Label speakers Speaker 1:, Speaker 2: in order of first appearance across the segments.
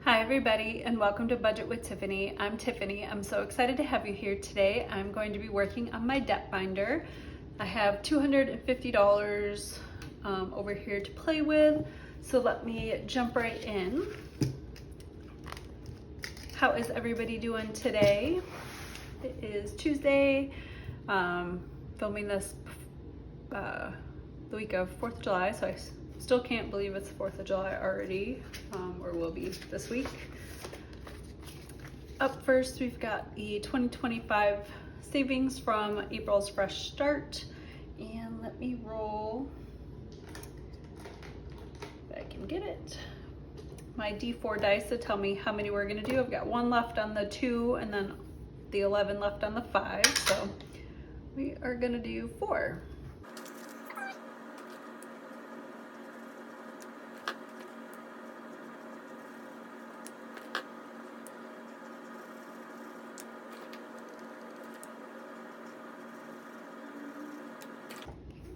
Speaker 1: Hi everybody and welcome to Budget with Tiffany. I'm Tiffany. I'm so excited to have you here today. I'm going to be working on my debt binder. I have $250 over here to play with, so let me jump right in. How is everybody doing today? It is Tuesday, filming this the week of 4th of July, so I still can't believe it's 4th of July already, or will be this week. Up first, we've got the 2025 savings from April's Fresh Start. And let me roll, if I can get it, my D4 dice to tell me how many we're gonna do. I've got 1 left on the 2 and then the 11 left on the 5. So we are gonna do 4.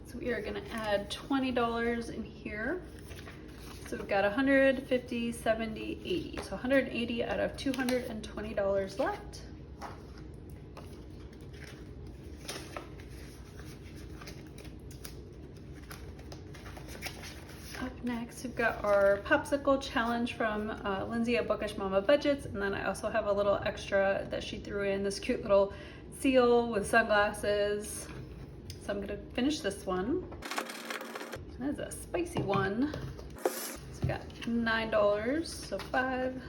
Speaker 1: So we are gonna add $20 in here. So we've got 150, 70, 80. So 180 out of $220 left. Up next, we've got our Popsicle challenge from Lindsay at Bookish Mama Budgets. And then I also have a little extra that she threw in, this cute little seal with sunglasses. So I'm gonna finish this one. That's a spicy one. So we got $9, so 5,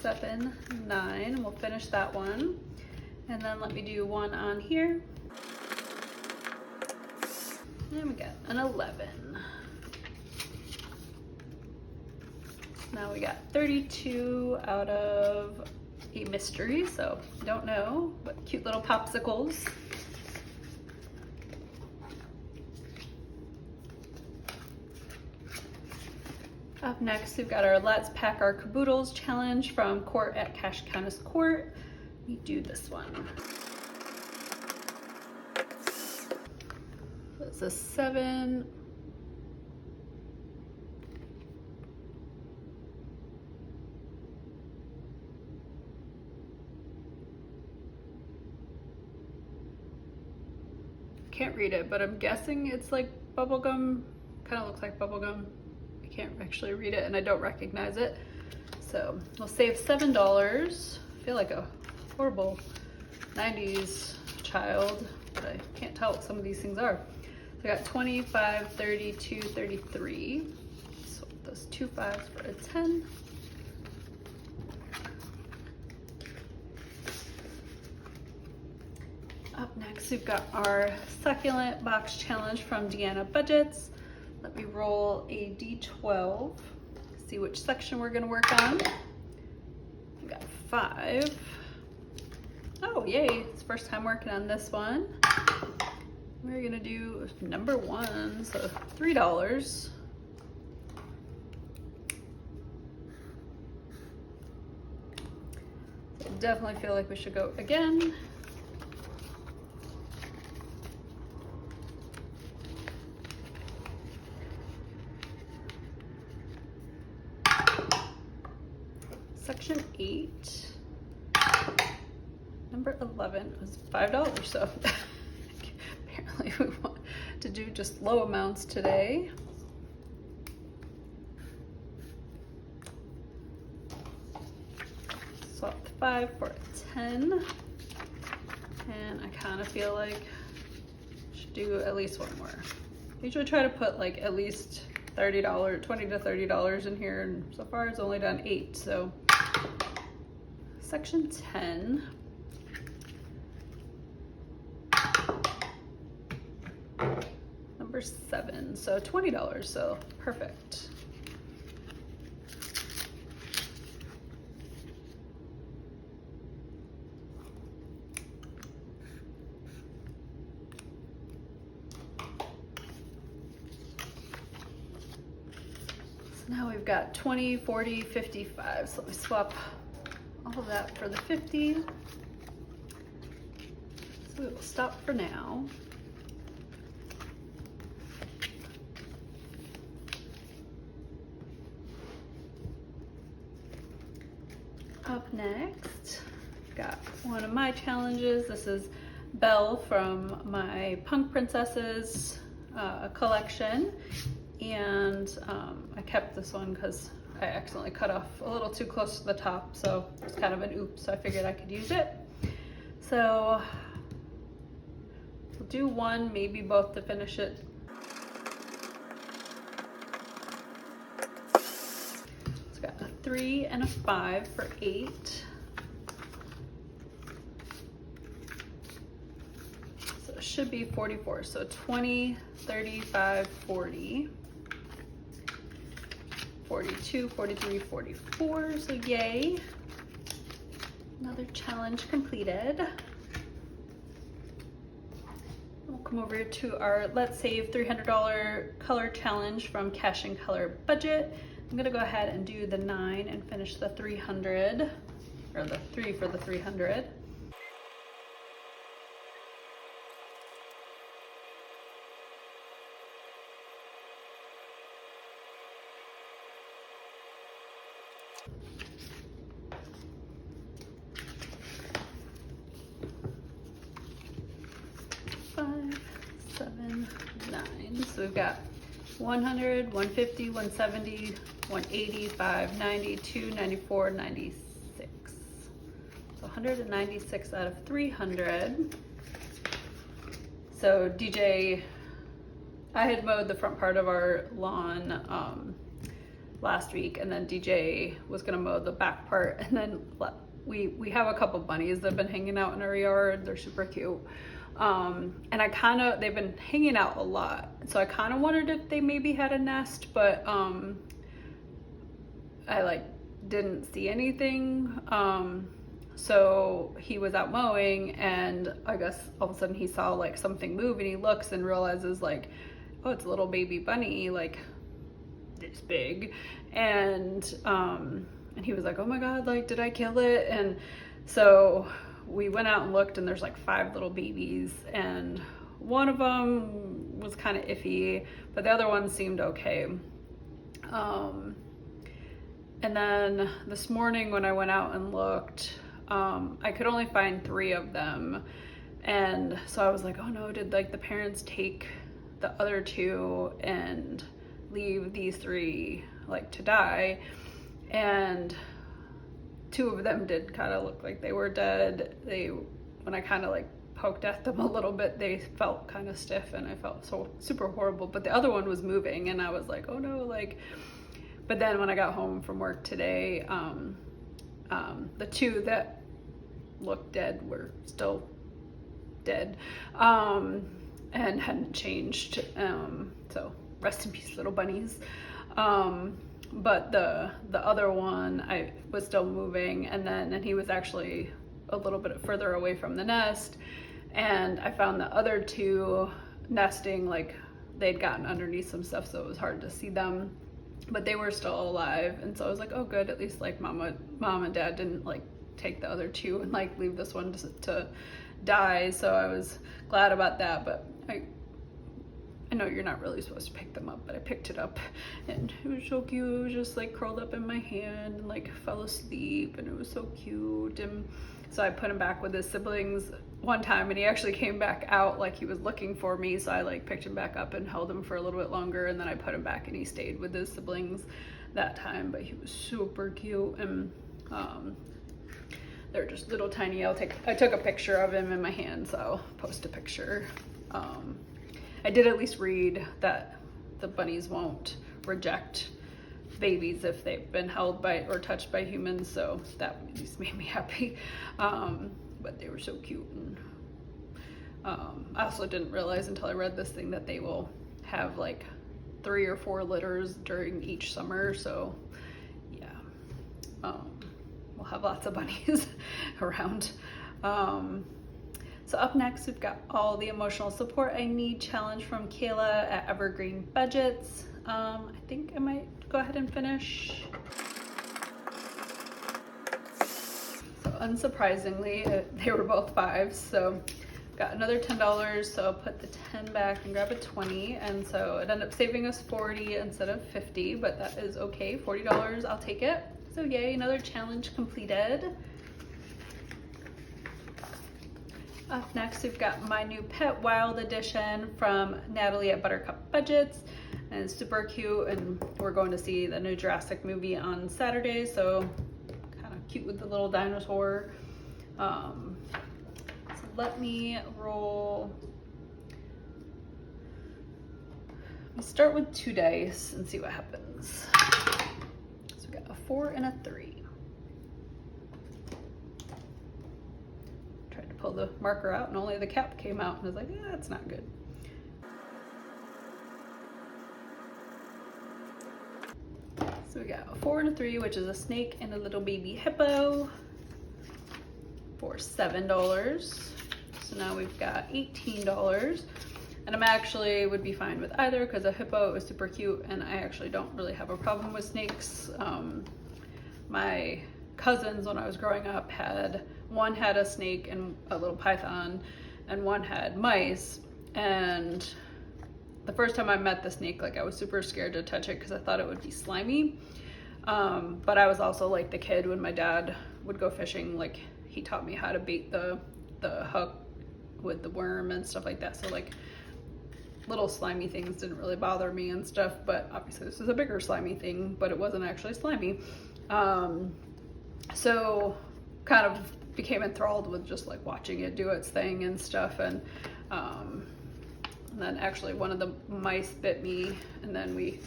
Speaker 1: 7, 9, and we'll finish that one. And then let me do one on here. And we got an 11. Now we got 32 out of a mystery, so don't know, but cute little popsicles. Up next, we've got our Let's Pack Our Caboodles challenge from Court at Cash Countis Court. We do this one. It's a 7. Can't read it, but I'm guessing it's like bubblegum. Kind of looks like bubblegum. Can't actually read it and I don't recognize it. So we'll save $7. I feel like a horrible 90s child, but I can't tell what some of these things are. So I got 25, 32, 33. So those 2 5s for a 10. Up next, we've got our Succulent Box challenge from Deanna Budgets. Let me roll a D12, see which section we're gonna work on. We got 5. Oh, yay, it's the first time working on this one. We're gonna do number 1, so $3. So I definitely feel like we should go again. Section 8, number 11 was $5, so apparently we want to do just low amounts today. Swap the 5 for a 10, and I kind of feel like I should do at least one more. I usually try to put like at least $30, $20 to $30 in here, and so far it's only done 8, so section 10. Number 7, so $20, so perfect. So now we've got 20, 40, 55. So let me swap all of that for the 50. So we will stop for now. Up next, got one of my challenges. This is Belle from my Punk Princesses collection, and I kept this one because I accidentally cut off a little too close to the top, so it's kind of an oops, so I figured I could use it. So we'll do one, maybe both to finish it. It's got a 3 and a 5 for 8. So it should be 44, so 20, 35, 40. 42, 43, 44, so yay. Another challenge completed. We'll come over to our Let's Save $300 color challenge from Cash and Color Budget. I'm gonna go ahead and do the 9 and finish the 300, or the 3 for the 300. So we've got 100, 150, 170, 185, 90, 294, 96. So 196 out of 300. So DJ, I had mowed the front part of our lawn last week, and then DJ was gonna mow the back part, and then we have a couple bunnies that have been hanging out in our yard. They're super cute. And they've been hanging out a lot. So I kind of wondered if they maybe had a nest, but, I didn't see anything. So he was out mowing, and I guess all of a sudden he saw something move, and he looks and realizes oh, it's a little baby bunny, this big. And he was like, oh my God, did I kill it? And so we went out and looked, and there's 5 little babies, and one of them was kind of iffy, but the other one seemed okay. And then this morning when I went out and looked, I could only find 3 of them. And so I was like, oh no, did the parents take the other 2 and leave these 3 to die? And 2 of them did kind of look like they were dead. When I kind of poked at them a little bit, they felt kind of stiff, and I felt so super horrible. But the other one was moving, and I was like, oh no, but then when I got home from work today, the 2 that looked dead were still dead, and hadn't changed. So rest in peace, little bunnies. But the other one, I was still moving, and he was actually a little bit further away from the nest, and I found the other 2 nesting, they'd gotten underneath some stuff, so it was hard to see them, but they were still alive. And so I was like, oh good, at least mom and dad didn't take the other 2 and leave this one to die. So I was glad about that. But I know you're not really supposed to pick them up, but I picked it up, and it was so cute. It was just curled up in my hand and fell asleep, and it was so cute. And so I put him back with his siblings one time, and he actually came back out he was looking for me. So I picked him back up and held him for a little bit longer, and then I put him back, and he stayed with his siblings that time. But he was super cute, and they're just little tiny. I took a picture of him in my hand, so I'll post a picture. I did at least read that the bunnies won't reject babies if they've been held by or touched by humans, so that at least made me happy. But they were so cute. And I also didn't realize until I read this thing that they will have 3 or 4 litters during each summer, so yeah, we'll have lots of bunnies around. So up next, we've got All the Emotional Support I Need challenge from Kayla at Evergreen Budgets. I think I might go ahead and finish. So unsurprisingly, they were both 5s, so got another $10, so I'll put the 10 back and grab a 20, and so it ended up saving us 40 instead of 50, but that is okay. $40, I'll take it. So yay, another challenge completed. Up next, we've got My New Pet Wild Edition from Natalie at Buttercup Budgets. And it's super cute, and we're going to see the new Jurassic movie on Saturday, so kind of cute with the little dinosaur. So let me roll. Let's start with 2 dice and see what happens. So we got a 4 and a 3. Tried to pull the marker out and only the cap came out, and I was like, yeah, that's not good. So we got a 4 and a 3, which is a snake and a little baby hippo for $7. So now we've got $18. And I'm actually would be fine with either because a hippo is super cute and I actually don't really have a problem with snakes. My cousins, when I was growing up, one had a snake and a little python, and one had mice. And the first time I met the snake, like I was super scared to touch it because I thought it would be slimy. But I was also like the kid when my dad would go fishing, like he taught me how to bait the hook with the worm and stuff like that. So like little slimy things didn't really bother me and stuff, but obviously this is a bigger slimy thing, but it wasn't actually slimy. So kind of became enthralled with just like watching it do its thing and stuff. And then actually one of the mice bit me, and then we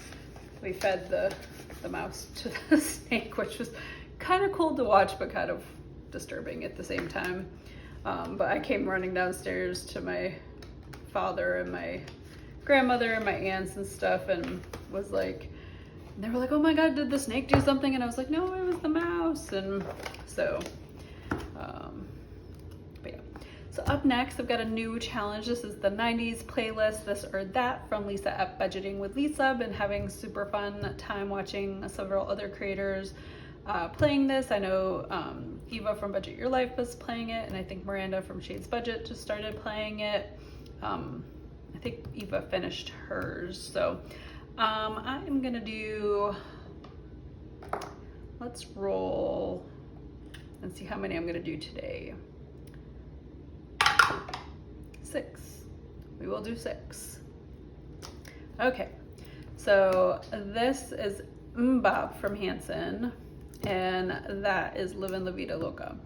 Speaker 1: fed the mouse to the snake, which was kind of cool to watch, but kind of disturbing at the same time. But I came running downstairs to my father and my grandmother and my aunts and stuff, and was like, they were like, oh my God, did the snake do something? And I was like, no, it was the mouse. And so, but yeah. So up next, I've got a new challenge. This is the 90s playlist, This or That, from Lisa at Budgeting with Lisa. Been having super fun time watching several other creators playing this. I know Eva from Budget Your Life was playing it, and I think Miranda from Shades Budget just started playing it. I think Eva finished hers. So I'm gonna do, let's roll and see how many I'm gonna do today. 6. We will do 6. Okay, so this is Mbop from Hanson, and that is Livin' La Vida Loca.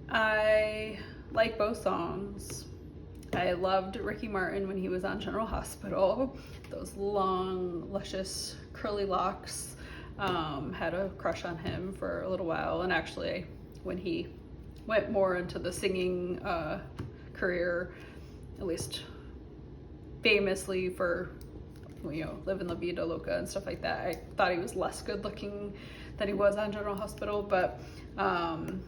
Speaker 1: I like both songs. I loved Ricky Martin when he was on General Hospital. Those long, luscious, curly locks. Had a crush on him for a little while, and actually when he went more into the singing career, at least famously for, you know, Livin' La Vida Loca and stuff like that, I thought he was less good looking than he was on General Hospital. But and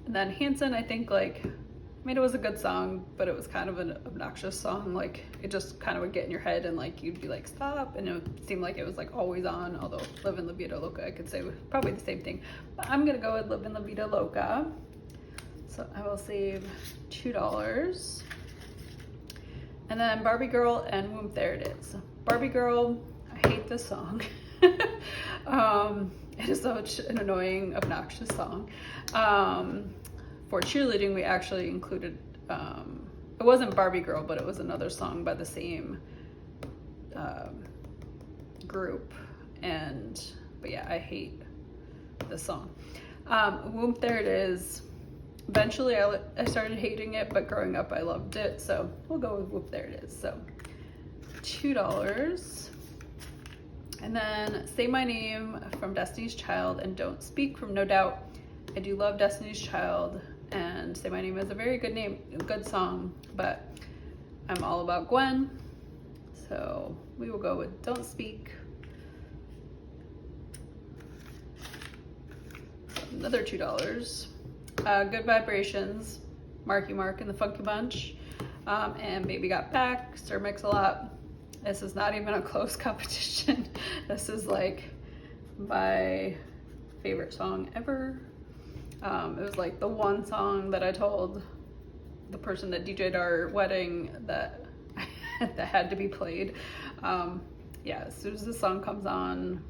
Speaker 1: then Hanson, I think, like, I mean, it was a good song, but it was kind of an obnoxious song. Like, it just kind of would get in your head, and like you'd be like, stop, and it would seem like it was like always on. Although Livin' La Vida Loca, I could say was probably the same thing, but I'm gonna go with Livin' La Vida Loca. So I will save $2. And then Barbie Girl and Whoop, There It Is. Barbie Girl, I hate this song. It is such an annoying, obnoxious song. For cheerleading, we actually included, it wasn't Barbie Girl, but it was another song by the same group. But yeah, I hate this song. Whoop, There It Is. Eventually I started hating it, but growing up I loved it, so we'll go with Whoop, There It Is. So $2. And then Say My Name from Destiny's Child and Don't Speak from No Doubt. I do love Destiny's Child, and Say My Name is a very good name, a good song, but I'm all about Gwen, so we will go with Don't Speak. Another $2. Good Vibrations, Marky Mark and the Funky Bunch, and Baby Got Back, Stir Mix-a-Lot. This is not even a close competition. This is like my favorite song ever. It was like the one song that I told the person that DJ'd our wedding that that had to be played. Yeah, as soon as the song comes on,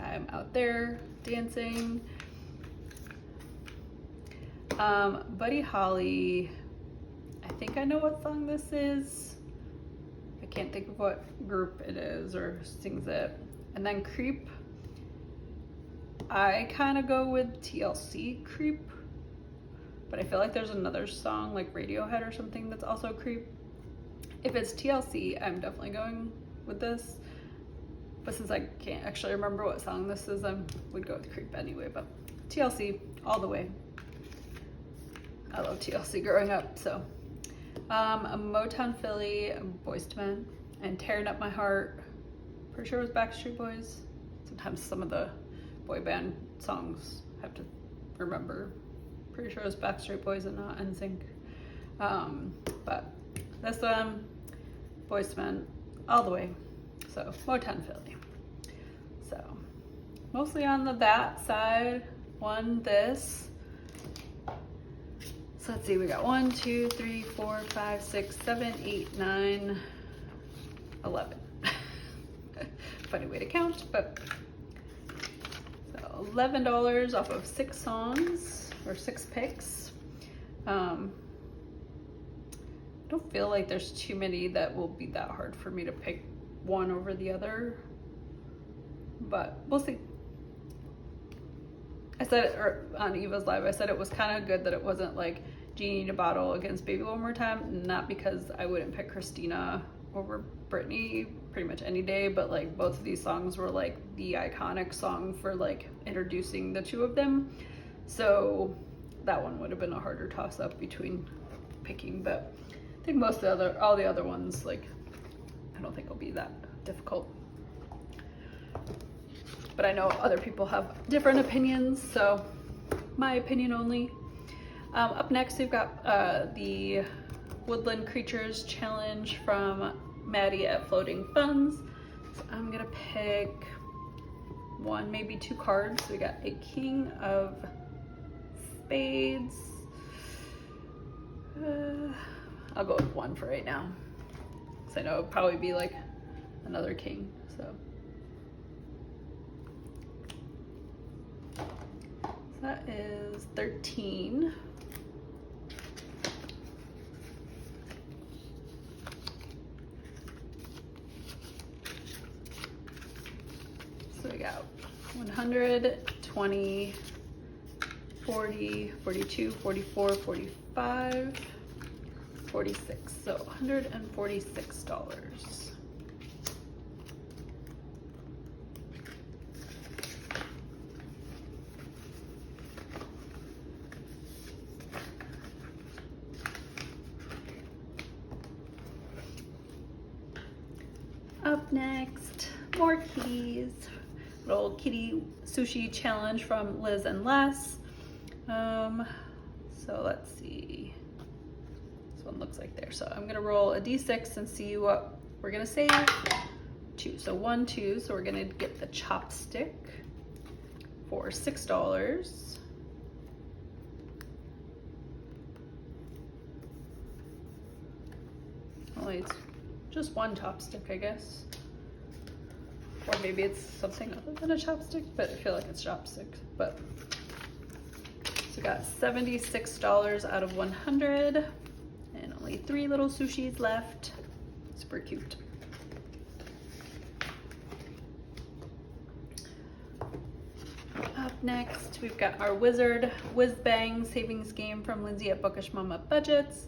Speaker 1: I'm out there dancing. Buddy Holly, I think I know what song this is. I can't think of what group it is or sings it. And then Creep, I kind of go with TLC Creep, but I feel like there's another song like Radiohead or something that's also Creep. If it's TLC, I'm definitely going with this. But since I can't actually remember what song this is, I would go with Creep anyway, but TLC all the way. I love TLC growing up, so. Motown Philly, Boyz II Men, and Tearing Up My Heart. Pretty sure it was Backstreet Boys. Sometimes some of the boy band songs I have to remember. Pretty sure it was Backstreet Boys and not NSYNC. But this one, Boyz II Men, all the way. So Motown Philly. So mostly on the that side, won this. So let's see, we got 1, 2, 3, 4, 5, 6, 7, 8, 9, 11. Funny way to count, but so $11 off of 6 songs or 6 picks. I don't feel like there's too many that will be that hard for me to pick one over the other, but we'll see. I said it on Eva's live, I said it was kind of good that it wasn't like Genie in a Bottle against Baby One More Time, not because I wouldn't pick Christina over Britney pretty much any day, but like both of these songs were like the iconic song for like introducing the two of them, so that one would have been a harder toss up between picking, but I think most of all the other ones, like, I don't think it'll be that difficult. But I know other people have different opinions, so my opinion only. Up next, we've got the Woodland Creatures Challenge from Maddie at Floating Funds. So I'm gonna pick 1, maybe 2 cards. We got a King of Spades. I'll go with 1 for right now, because I know it'll probably be like another king, so. That is 13. So we got 100, 20, 40, 42, 44, 45, 46. So $146. Up next, more kitties. Little kitty sushi challenge from Liz and Les. So let's see. This one looks like there. So I'm gonna roll a d6 and see what we're gonna save. 2. So 1, 2. So we're gonna get the chopstick for $6. Only it's just one chopstick, I guess. Or maybe it's something other than a chopstick, but I feel like it's chopsticks. But so we got $76 out of 100, and only 3 little sushis left. Super cute. Up next, we've got our Wizard Whiz-Bang savings game from Lindsay at Bookish Mama Budgets.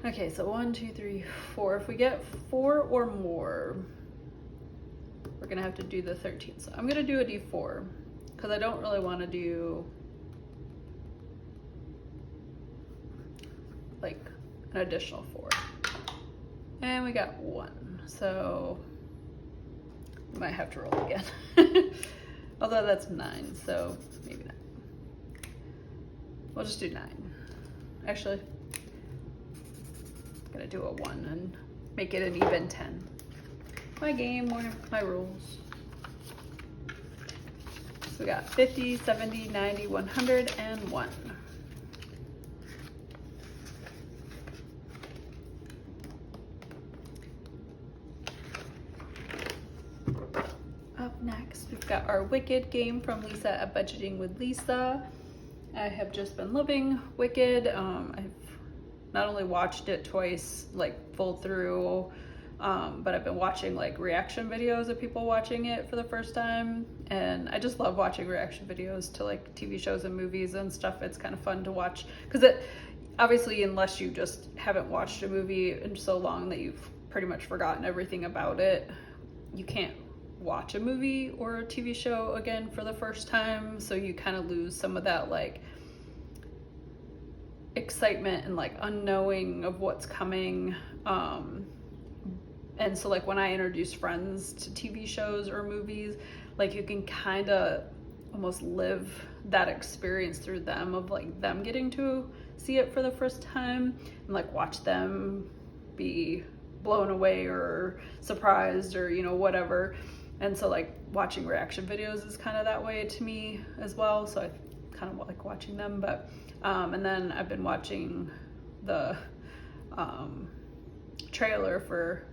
Speaker 1: Okay, so 1, 2, 3, 4. If we get 4 or more, we're gonna have to do the 13. So I'm gonna do a D4 because I don't really want to do like an additional 4. And we got 1, so we might have to roll again. Although that's 9, so maybe not. We'll just do 9. Actually, I'm gonna do a 1 and make it an even 10. My game, my rules. So we got 50, 70, 90, 100, and 1. Up next, we've got got our Wicked game from Lisa at Budgeting with Lisa. I have just been loving Wicked. I've not only watched it twice, like full through, but I've been watching like reaction videos of people watching it for the first time. And I just love watching reaction videos to like TV shows and movies and stuff. It's kind of fun to watch because it obviously, unless you just haven't watched a movie in so long that you've pretty much forgotten everything about it, you can't watch a movie or a TV show again for the first time. So you kind of lose some of that like excitement and like unknowing of what's coming. And so like when I introduce friends to TV shows or movies, like you can kind of almost live that experience through them of like them getting to see it for the first time and like watch them be blown away or surprised or, you know, whatever. And so like watching reaction videos is kind of that way to me as well. So I kind of like watching them, but and then I've been watching the trailer for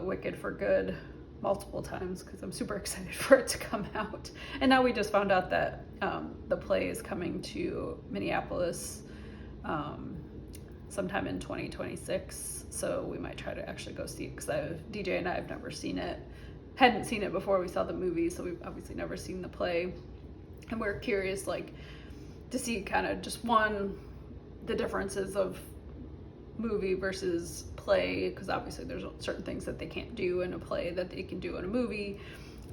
Speaker 1: Wicked for Good multiple times because I'm super excited for it to come out. And now we just found out that the play is coming to Minneapolis sometime in 2026. So we might try to actually go see it because DJ and I have never seen it. Hadn't seen it before we saw the movie, so we've obviously never seen the play. And we're curious like to see kind of just the differences of movie versus play, because obviously there's certain things that they can't do in a play that they can do in a movie.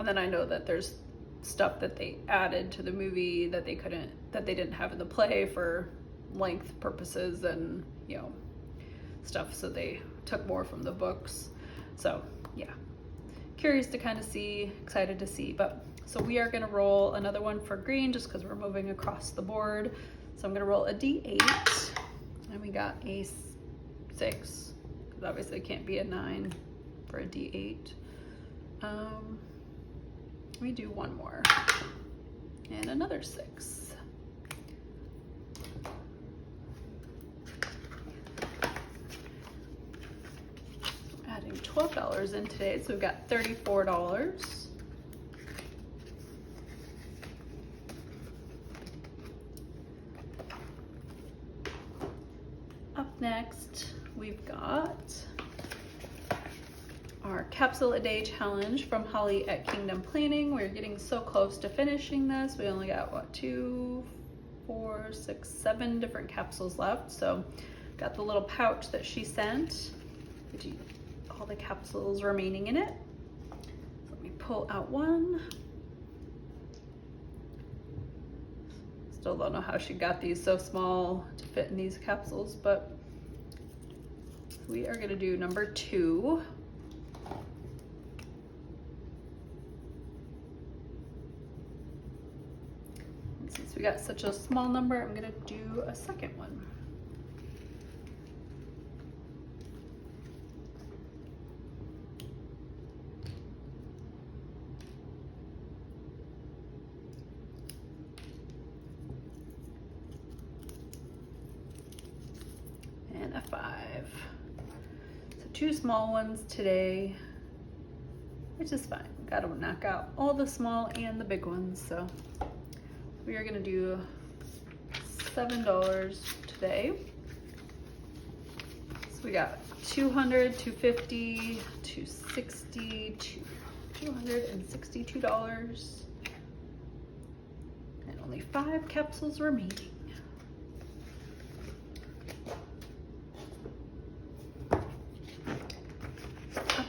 Speaker 1: And then I know that there's stuff that they added to the movie that they didn't have in the play for length purposes and, you know, stuff. So they took more from the books. So yeah, curious to kind of see, excited to see. But so we are going to roll another one for green just because we're moving across the board. So I'm going to roll a D8 and we got a 6 because obviously it can't be a 9 for a D8. Let me do one more and another 6. Adding $12 in today, so we've got $34. Up next, we've got our Capsule a Day challenge from Holly at Kingdom Planning. We're getting so close to finishing this. We only got, what, 2, 4, 6, 7 different capsules left. So got the little pouch that she sent. All the capsules remaining in it. So let me pull out one. Still don't know how she got these so small to fit in these capsules, but we are gonna do number 2. And since we got such a small number, I'm gonna do a second one. And a 5. So 2 small ones today, which is fine. Got to knock out all the small and the big ones. So we are going to do $7 today. So we got 200, 250, 260, $262, and only 5 capsules remaining.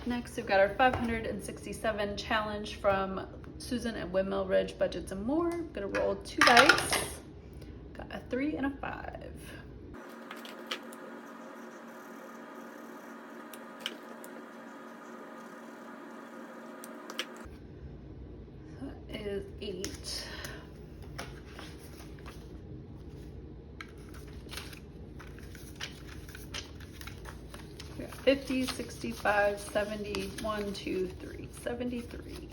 Speaker 1: Next, we've got our 567 challenge from Susan at Windmill Ridge Budgets and More. I'm gonna roll 2 dice. Got a 3 and a 5. That is 8. 50, 65, 70, 1, 2, 3, 73.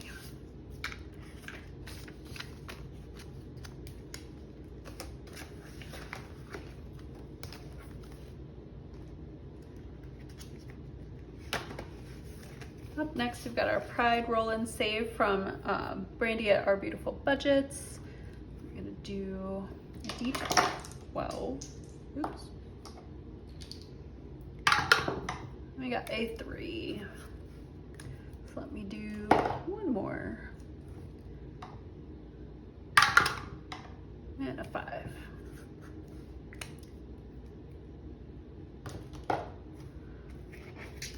Speaker 1: Up next, we've got our Pride Roll and Save from Brandy at Our Beautiful Budgets. We're gonna do a D12. Oops. We got a 3. So let me do one more. And a 5.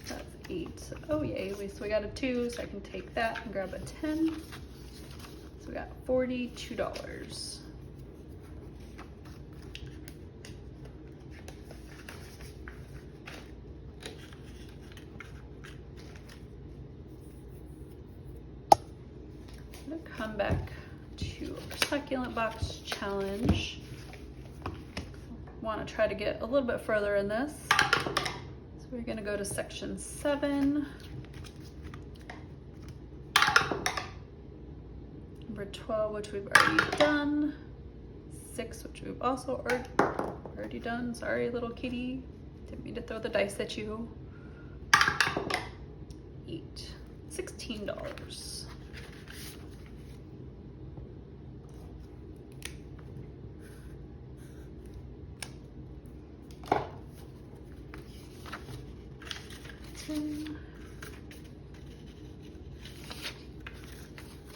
Speaker 1: That's 8. Oh yay, so we got a 2, so I can take that and grab a 10. So we got $42. I'm gonna come back to our Succulent Box challenge. Want to try to get a little bit further in this. So we're gonna go to section 7. Number 12, which we've already done. 6, which we've also already done. Sorry, little kitty. Didn't mean to throw the dice at you. 8, $16.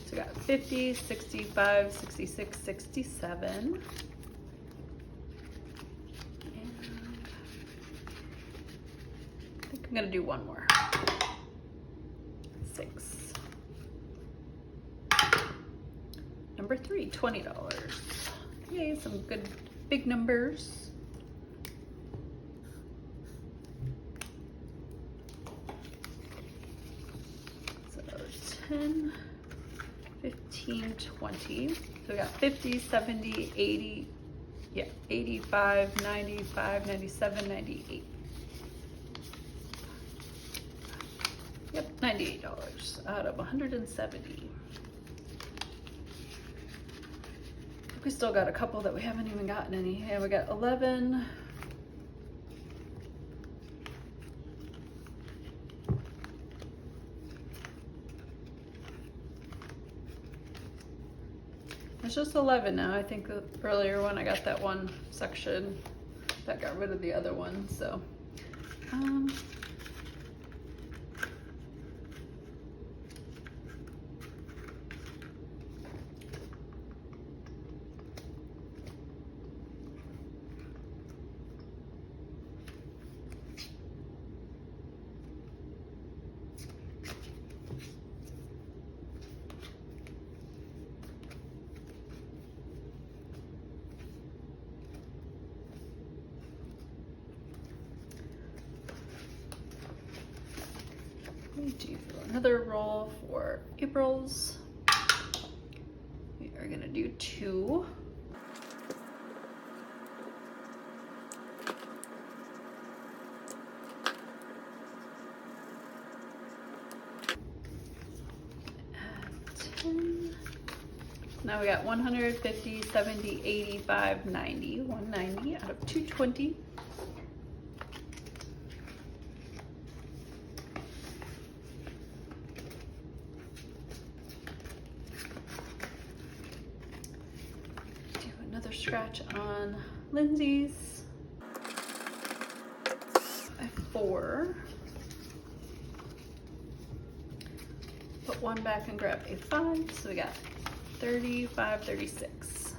Speaker 1: So we got 50, 65, 66, 67. And I think I'm gonna do one more. 6. Number 3, $20. Yay, some good big numbers. So 10, 15, 20. So we got 50, 70, 80, yeah, 85, 95, 97, 98. Yep, $98 out of 170. We still got a couple that we haven't even gotten any. Yeah, we got 11. It's just 11 now. I think earlier when I got that one section, that got rid of the other one, so. We do another roll for April's. We are gonna do 2. Add 10. Now we got 150, 70, 85, 90, 190 out of 220. Another scratch on Lindsay's. 4. Put one back and grab a 5. So we got 35, 36.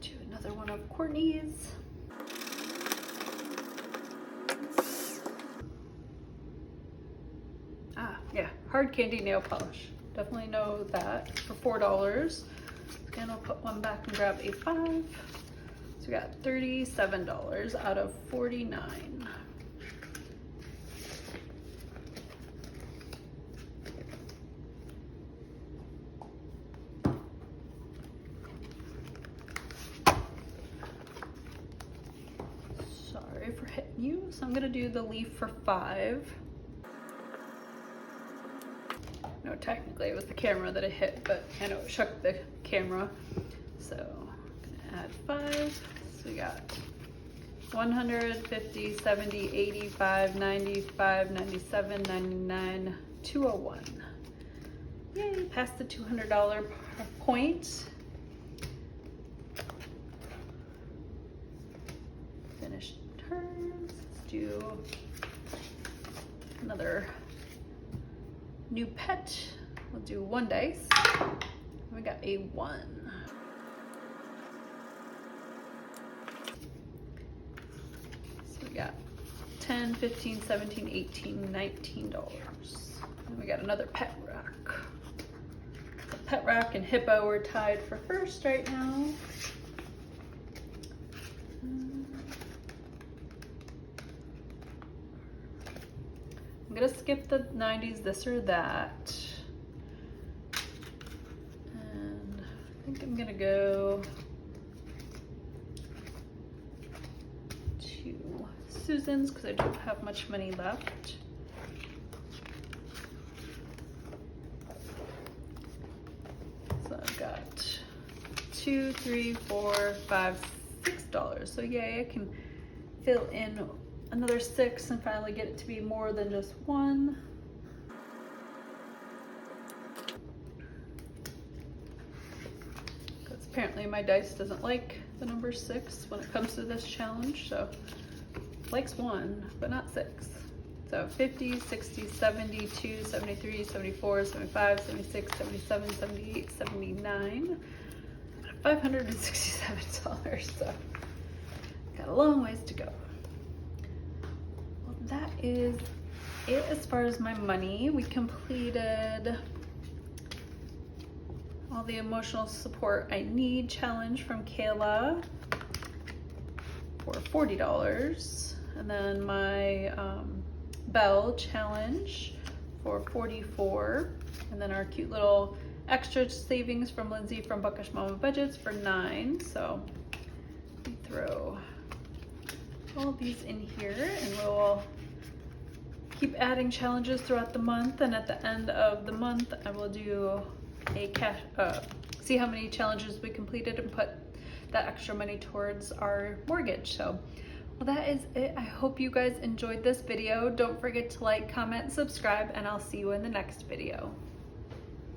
Speaker 1: Do another one of Courtney's. Yeah, hard candy nail polish. Definitely know that for $4. Again, I'll put one back and grab a 5. So we got $37 out of 49. Sorry for hitting you. So I'm gonna do the leaf for 5. No, technically it was the camera that it hit, but I know it shook the camera. So I'm add 5. So we got 100, 50, 70, 85, 95, 97, 99, 201. Yay, past the $200 point. Finish turns. Let's do another new pet. We'll do 1 dice. We got a 1. So we got 10, 15, 17, 18, $19. And we got another pet rack. The pet rack and hippo are tied for first right now. I'm gonna skip the 90s, this or that. And I think I'm gonna go to Susan's because I don't have much money left. So I've got $2, $3, $4, $5, $6. So yay, I can fill in another 6 and finally get it to be more than just 1. Because apparently my dice doesn't like the number 6 when it comes to this challenge, so it likes 1, but not 6. So 50, 60, 72, 73, 74, 75, 76, 77, 78, 79, $567, so got a long ways to go. That is it as far as my money. We completed all the emotional support I need challenge from Kayla for $40, and then my Bell challenge for $44, and then our cute little extra savings from Lindsay from Bookish Mama Budgets for $9. So we throw all these in here and we'll keep adding challenges throughout the month, and at the end of the month I will do a see how many challenges we completed and put that extra money towards our mortgage. So well, that is it. I hope you guys enjoyed this video. Don't forget to like, comment, subscribe, and I'll see you in the next video.